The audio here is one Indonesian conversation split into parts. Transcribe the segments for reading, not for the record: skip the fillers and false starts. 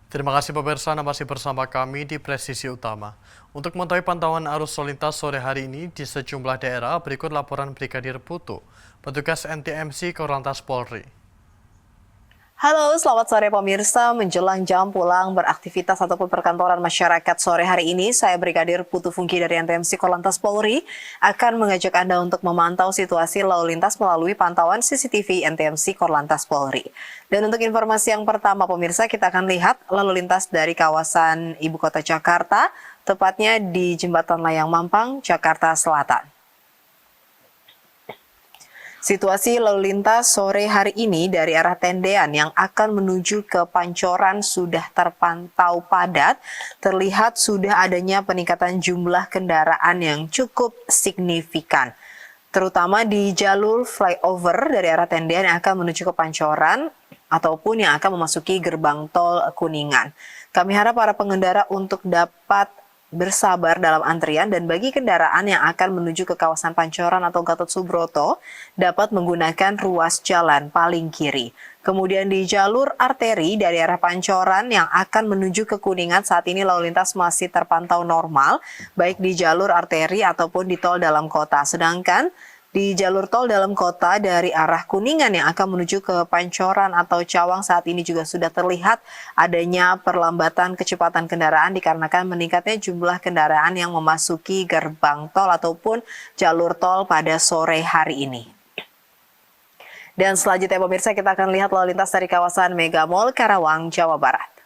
Terima kasih pemirsa, Anda masih bersama kami di Presisi Utama. Untuk mengetahui pantauan arus lalu lintas sore hari ini di sejumlah daerah, berikut laporan Brigadir Putu, petugas NTMC Korlantas Polri. Halo, selamat sore pemirsa. Menjelang jam pulang beraktivitas ataupun perkantoran masyarakat sore hari ini, saya Brigadir Putu Fungki dari NTMC Korlantas Polri akan mengajak Anda untuk memantau situasi lalu lintas melalui pantauan CCTV NTMC Korlantas Polri. Dan untuk informasi yang pertama pemirsa, kita akan lihat lalu lintas dari kawasan Ibu Kota Jakarta, tepatnya di Jembatan Layang Mampang, Jakarta Selatan. Situasi lalu lintas sore hari ini dari arah Tendean yang akan menuju ke Pancoran sudah terpantau padat. Terlihat sudah adanya peningkatan jumlah kendaraan yang cukup signifikan. Terutama di jalur flyover dari arah Tendean yang akan menuju ke Pancoran ataupun yang akan memasuki gerbang tol Kuningan. Kami harap para pengendara untuk dapat bersabar dalam antrian dan bagi kendaraan yang akan menuju ke kawasan Pancoran atau Gatot Subroto dapat menggunakan ruas jalan paling kiri. Kemudian di jalur arteri dari arah Pancoran yang akan menuju ke Kuningan saat ini lalu lintas masih terpantau normal baik di jalur arteri ataupun di tol dalam kota. Sedangkan di jalur tol dalam kota dari arah Kuningan yang akan menuju ke Pancoran atau Cawang saat ini juga sudah terlihat adanya perlambatan kecepatan kendaraan dikarenakan meningkatnya jumlah kendaraan yang memasuki gerbang tol ataupun jalur tol pada sore hari ini. Dan selanjutnya pemirsa kita akan lihat lalu lintas dari kawasan Mega Mall Karawang, Jawa Barat.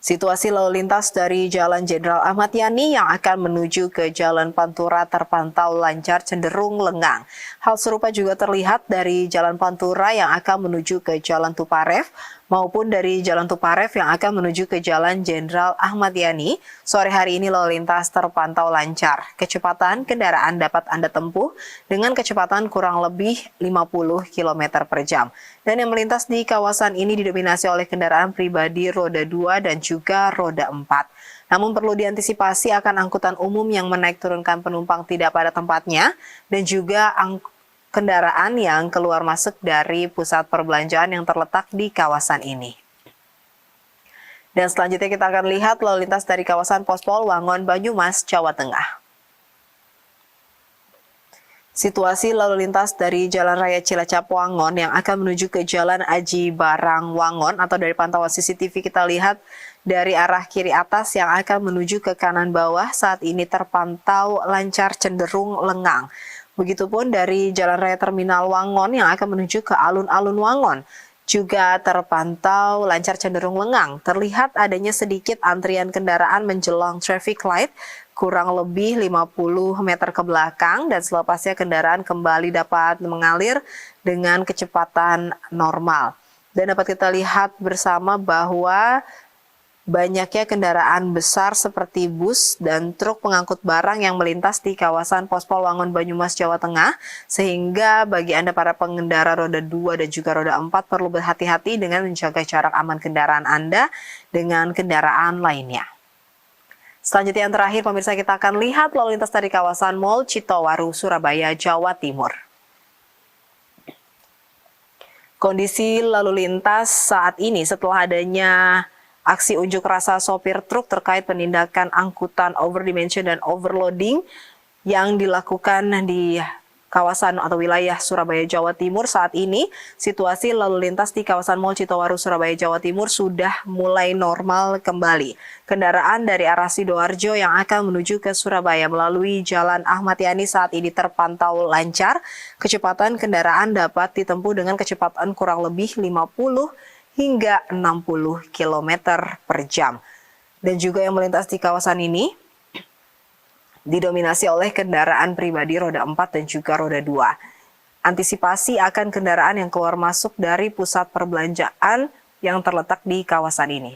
Situasi lalu lintas dari Jalan Jenderal Ahmad Yani yang akan menuju ke Jalan Pantura terpantau lancar cenderung lengang. Hal serupa juga terlihat dari Jalan Pantura yang akan menuju ke Jalan Tuparef maupun dari Jalan Tuparef yang akan menuju ke Jalan Jenderal Ahmad Yani. Sore hari ini lalu lintas terpantau lancar. Kecepatan kendaraan dapat Anda tempuh dengan kecepatan kurang lebih 50 km per jam. Dan yang melintas di kawasan ini didominasi oleh kendaraan pribadi roda 2 dan juga roda 4. Namun perlu diantisipasi akan angkutan umum yang menaik turunkan penumpang tidak pada tempatnya dan juga kendaraan yang keluar masuk dari pusat perbelanjaan yang terletak di kawasan ini. Dan selanjutnya kita akan lihat lalu lintas dari kawasan Pospol Wangon Banyumas, Jawa Tengah. Situasi lalu lintas dari Jalan Raya Cilacap Wangon yang akan menuju ke Jalan Aji Barang Wangon atau dari pantauan CCTV kita lihat dari arah kiri atas yang akan menuju ke kanan bawah saat ini terpantau lancar cenderung lengang. Begitupun dari Jalan Raya Terminal Wangon yang akan menuju ke alun-alun Wangon juga terpantau lancar cenderung lengang. Terlihat adanya sedikit antrian kendaraan menjelang traffic light kurang lebih 50 meter ke belakang dan selepasnya kendaraan kembali dapat mengalir dengan kecepatan normal. Dan dapat kita lihat bersama bahwa banyaknya kendaraan besar seperti bus dan truk pengangkut barang yang melintas di kawasan Pospol Wangon Banyumas, Jawa Tengah, sehingga bagi Anda para pengendara roda 2 dan juga roda 4 perlu berhati-hati dengan menjaga jarak aman kendaraan Anda dengan kendaraan lainnya. Selanjutnya yang terakhir pemirsa kita akan lihat lalu lintas dari kawasan Mall Citowaru, Surabaya, Jawa Timur. Kondisi lalu lintas saat ini setelah adanya aksi unjuk rasa sopir truk terkait penindakan angkutan overdimension dan overloading yang dilakukan di kawasan atau wilayah Surabaya, Jawa Timur saat ini, situasi lalu lintas di kawasan Mall Citowaru, Surabaya, Jawa Timur sudah mulai normal kembali. Kendaraan dari arah Sidoarjo yang akan menuju ke Surabaya melalui Jalan Ahmad Yani saat ini terpantau lancar. Kecepatan kendaraan dapat ditempuh dengan kecepatan kurang lebih 50 hingga 60 km per jam. Dan juga yang melintas di kawasan ini didominasi oleh kendaraan pribadi roda 4 dan juga roda 2. Antisipasi akan kendaraan yang keluar masuk dari pusat perbelanjaan yang terletak di kawasan ini.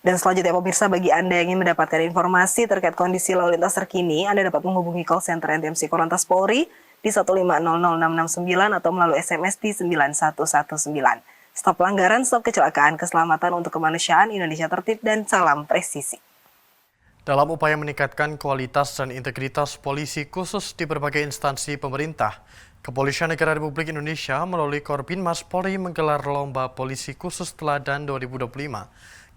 Dan selanjutnya pemirsa, bagi Anda yang ingin mendapatkan informasi terkait kondisi lalu lintas terkini, Anda dapat menghubungi call center NTMC Korlantas Polri di 1500669 atau melalui SMS di 9119. Stop pelanggaran, stop kecelakaan, keselamatan untuk kemanusiaan, Indonesia tertib, dan salam presisi. Dalam upaya meningkatkan kualitas dan integritas polisi khusus di berbagai instansi pemerintah, Kepolisian Negara Republik Indonesia melalui Korbinmas Polri menggelar Lomba Polisi Khusus Teladan 2025.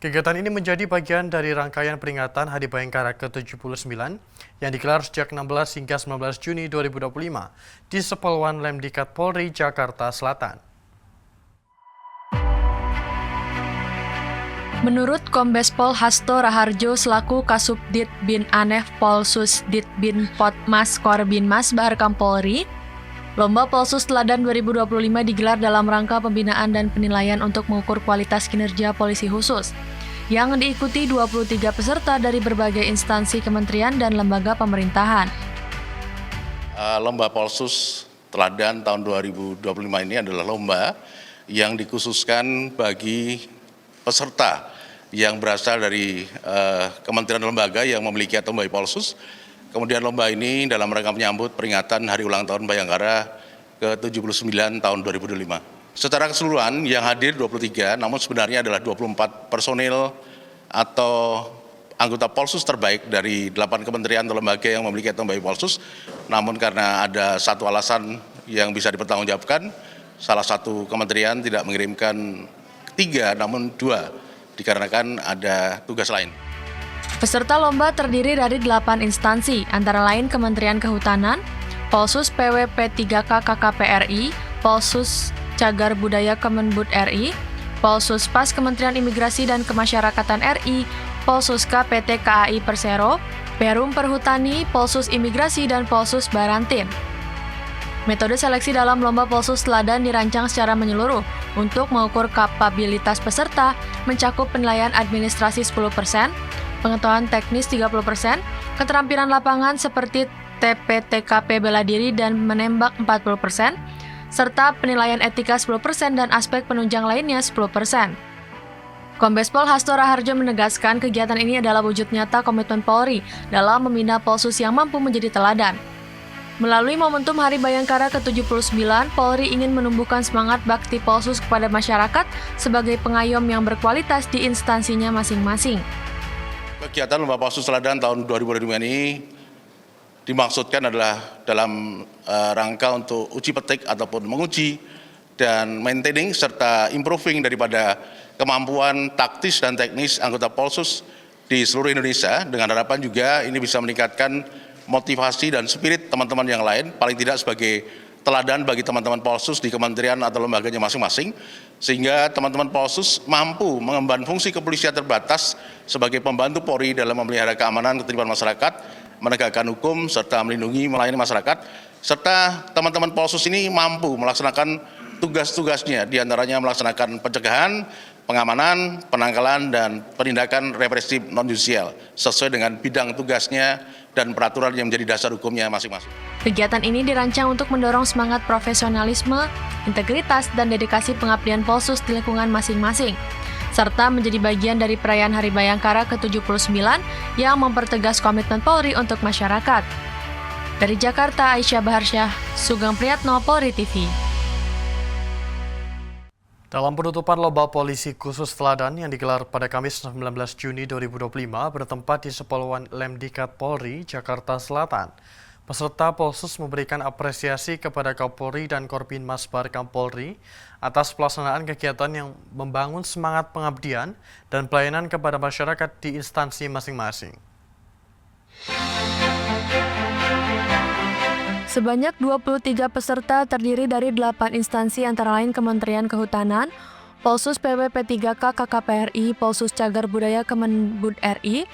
Kegiatan ini menjadi bagian dari rangkaian peringatan Hari Bayangkara ke-79 yang digelar sejak 16 hingga 19 Juni 2025 di Sepelwan Lemdikat Polri, Jakarta Selatan. Menurut Kombes Pol Hasto Raharjo selaku Kasubdit Bin Anef Polsus Ditbin Potmas Korbinmas Baharkam Polri, Lomba Polsus Teladan 2025 digelar dalam rangka pembinaan dan penilaian untuk mengukur kualitas kinerja polisi khusus, yang diikuti 23 peserta dari berbagai instansi kementerian dan lembaga pemerintahan. Lomba Polsus Teladan tahun 2025 ini adalah lomba yang dikhususkan bagi peserta yang berasal dari kementerian lembaga yang memiliki atau membawa Polsus. Kemudian lomba ini dalam rangka menyambut peringatan Hari Ulang Tahun Bayangkara ke-79 tahun 2025. Secara keseluruhan yang hadir 23, namun sebenarnya adalah 24 personil atau anggota Polsus terbaik dari 8 kementerian atau lembaga yang memiliki atau membawa Polsus. Namun karena ada satu alasan yang bisa dipertanggungjawabkan, salah satu kementerian tidak mengirimkan 3, namun 2, dikarenakan ada tugas lain. Peserta lomba terdiri dari 8 instansi, antara lain Kementerian Kehutanan, Polsus PWP3K KKPRI, Polsus Cagar Budaya Kemenbud RI, Polsus Pas Kementerian Imigrasi dan Kemasyarakatan RI, Polsus PT KAI Persero, Perum Perhutani, Polsus Imigrasi, dan Polsus Barantin. Metode seleksi dalam Lomba Polsus Teladan dirancang secara menyeluruh untuk mengukur kapabilitas peserta, mencakup penilaian administrasi 10%, pengetahuan teknis 30%, keterampilan lapangan seperti TPTKP bela diri dan menembak 40%, serta penilaian etika 10% dan aspek penunjang lainnya 10%. Kombes Pol Hasto Raharjo menegaskan kegiatan ini adalah wujud nyata komitmen Polri dalam membina Polsus yang mampu menjadi teladan. Melalui momentum Hari Bayangkara ke-79, Polri ingin menumbuhkan semangat bakti Polsus kepada masyarakat sebagai pengayom yang berkualitas di instansinya masing-masing. Kegiatan Lomba Polsus Teladan tahun 2025 ini dimaksudkan adalah dalam rangka untuk uji petik ataupun menguji dan maintaining serta improving daripada kemampuan taktis dan teknis anggota Polsus di seluruh Indonesia, dengan harapan juga ini bisa meningkatkan motivasi dan spirit teman-teman yang lain, paling tidak sebagai teladan bagi teman-teman Polsus di kementerian atau lembaganya masing-masing, sehingga teman-teman Polsus mampu mengemban fungsi kepolisian terbatas sebagai pembantu Polri dalam memelihara keamanan ketertiban masyarakat, menegakkan hukum, serta melindungi melayani masyarakat, serta teman-teman Polsus ini mampu melaksanakan tugas-tugasnya, diantaranya melaksanakan pencegahan, pengamanan, penangkalan, dan penindakan represif non-judisial sesuai dengan bidang tugasnya dan peraturan yang menjadi dasar hukumnya masing-masing. Kegiatan ini dirancang untuk mendorong semangat profesionalisme, integritas, dan dedikasi pengabdian Polsus di lingkungan masing-masing, serta menjadi bagian dari perayaan Hari Bayangkara ke-79 yang mempertegas komitmen Polri untuk masyarakat. Dari Jakarta, Aisyah Baharsyah, Sugeng Priyatno, Polri TV. Dalam penutupan Lomba Polisi Khusus Teladan yang digelar pada Kamis 19 Juni 2025 bertempat di Sepelwan Lemdikat Polri, Jakarta Selatan. Peserta Polsus memberikan apresiasi kepada Kapolri dan Korbinmas Baharkam Polri atas pelaksanaan kegiatan yang membangun semangat pengabdian dan pelayanan kepada masyarakat di instansi masing-masing. Sebanyak 23 peserta terdiri dari 8 instansi antara lain Kementerian Kehutanan, Polsus PWP3K KKPRI, Polsus Cagar Budaya Kemenbud RI,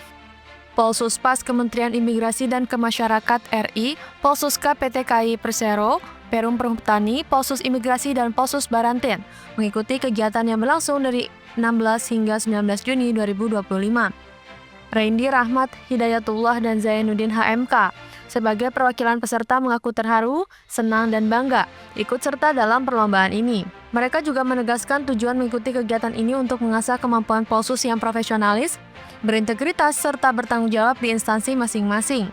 Polsus Pas Kementerian Imigrasi dan Kemasyarakatan RI, Polsus PT KAI Persero, Perum Perhutani, Polsus Imigrasi, dan Polsus Barantin mengikuti kegiatan yang berlangsung dari 16 hingga 19 Juni 2025. Reindi Rahmat Hidayatullah dan Zainuddin HMK sebagai perwakilan peserta mengaku terharu, senang, dan bangga ikut serta dalam perlombaan ini. Mereka juga menegaskan tujuan mengikuti kegiatan ini untuk mengasah kemampuan Polsus yang profesionalis, berintegritas, serta bertanggung jawab di instansi masing-masing.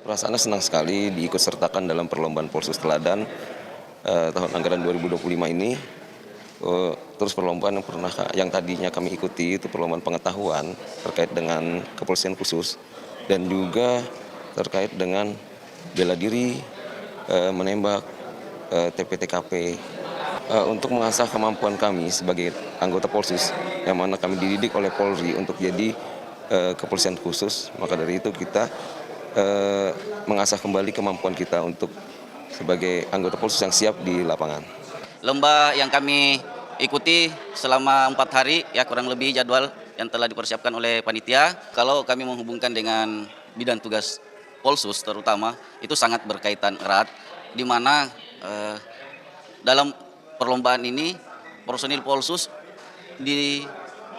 Perasaannya senang sekali diikut sertakan dalam perlombaan Polsus Teladan tahun anggaran 2025 ini. Terus perlombaan yang tadinya kami ikuti itu perlombaan pengetahuan terkait dengan kepolisian khusus dan juga terkait dengan bela diri, menembak, TP-TKP untuk mengasah kemampuan kami sebagai anggota Polsus yang mana kami dididik oleh Polri untuk jadi kepolisian khusus. Maka dari itu kita mengasah kembali kemampuan kita untuk sebagai anggota Polsus yang siap di lapangan. Lomba yang kami ikuti selama 4 hari, ya kurang lebih jadwal yang telah dipersiapkan oleh panitia. Kalau kami menghubungkan dengan bidang tugas Polsus terutama, itu sangat berkaitan erat, di mana dalam perlombaan ini personil Polsus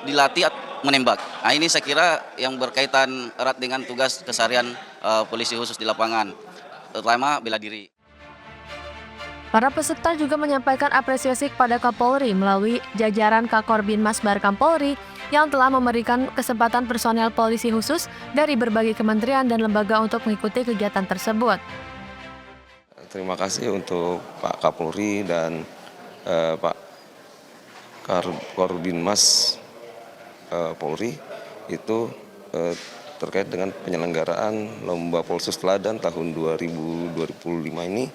dilatih menembak. Nah, ini saya kira yang berkaitan erat dengan tugas keseharian polisi khusus di lapangan, terutama bela diri. Para peserta juga menyampaikan apresiasi kepada Kapolri melalui jajaran Kakor Binmas Barkam Polri yang telah memberikan kesempatan personel polisi khusus dari berbagai kementerian dan lembaga untuk mengikuti kegiatan tersebut. Terima kasih untuk Pak Kapolri dan Pak Korbinmas Polri itu terkait dengan penyelenggaraan Lomba Polsus Teladan tahun 2025 ini,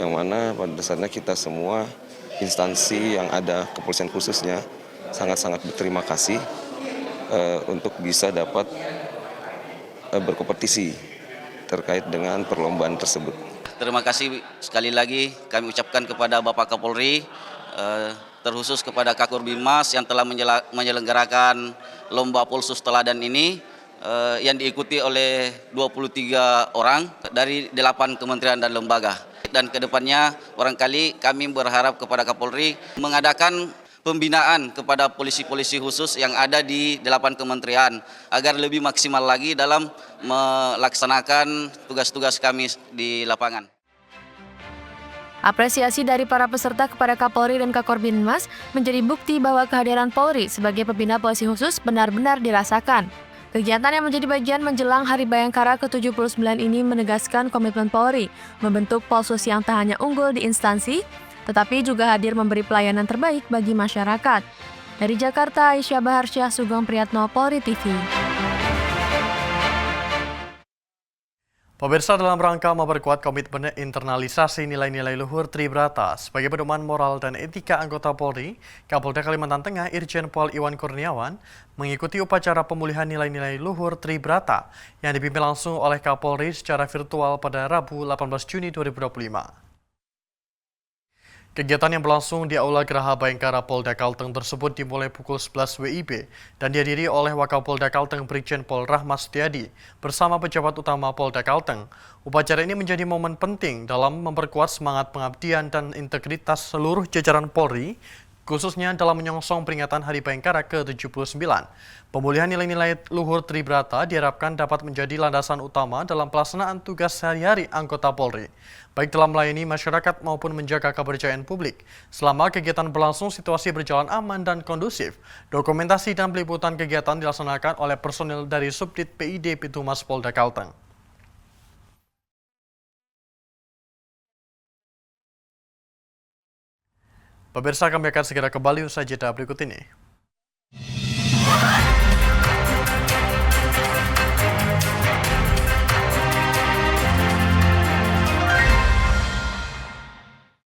yang mana pada dasarnya kita semua instansi yang ada kepolisian khususnya sangat-sangat berterima kasih untuk bisa dapat berkompetisi terkait dengan perlombaan tersebut. Terima kasih sekali lagi kami ucapkan kepada Bapak Kapolri, terkhusus kepada Kakor Binmas yang telah menyelenggarakan Lomba Polsus Teladan ini yang diikuti oleh 23 orang dari 8 kementerian dan lembaga. Dan kedepannya barangkali kami berharap kepada Kapolri mengadakan pembinaan kepada polisi-polisi khusus yang ada di 8 kementerian agar lebih maksimal lagi dalam melaksanakan tugas-tugas kami di lapangan. Apresiasi dari para peserta kepada Kapolri dan Kakor Binmas menjadi bukti bahwa kehadiran Polri sebagai pembina polisi khusus benar-benar dirasakan. Kegiatan yang menjadi bagian menjelang Hari Bayangkara ke-79 ini menegaskan komitmen Polri membentuk Polsus yang tak hanya unggul di instansi, tetapi juga hadir memberi pelayanan terbaik bagi masyarakat. Dari Jakarta, Aisyah Baharsyah, Sugeng Priyatno, Polri TV. Pemirsa, dalam rangka memperkuat komitmen internalisasi nilai-nilai luhur Tribrata sebagai pedoman moral dan etika anggota Polri, Kapolda Kalimantan Tengah Irjen Pol Iwan Kurniawan mengikuti upacara pemulihan nilai-nilai luhur Tribrata yang dipimpin langsung oleh Kapolri secara virtual pada Rabu 18 Juni 2025. Kegiatan yang berlangsung di Aula Geraha Bayangkara Polda Kalteng tersebut dimulai pukul 11 WIB dan dihadiri oleh Wakapolda Kalteng Brigjen Pol Rahmat Setiadi bersama pejabat utama Polda Kalteng. Upacara ini menjadi momen penting dalam memperkuat semangat pengabdian dan integritas seluruh jajaran Polri, khususnya dalam menyongsong peringatan Hari Bayangkara ke-79. Pemulihan nilai-nilai luhur Tribrata diharapkan dapat menjadi landasan utama dalam pelaksanaan tugas sehari-hari anggota Polri, baik dalam melayani masyarakat maupun menjaga kepercayaan publik. Selama kegiatan berlangsung, situasi berjalan aman dan kondusif. Dokumentasi dan peliputan kegiatan dilaksanakan oleh personil dari Subdit PID Pitumas Polda Kalteng. Pemirsa, kami akan segera kembali usai jeda berikut ini.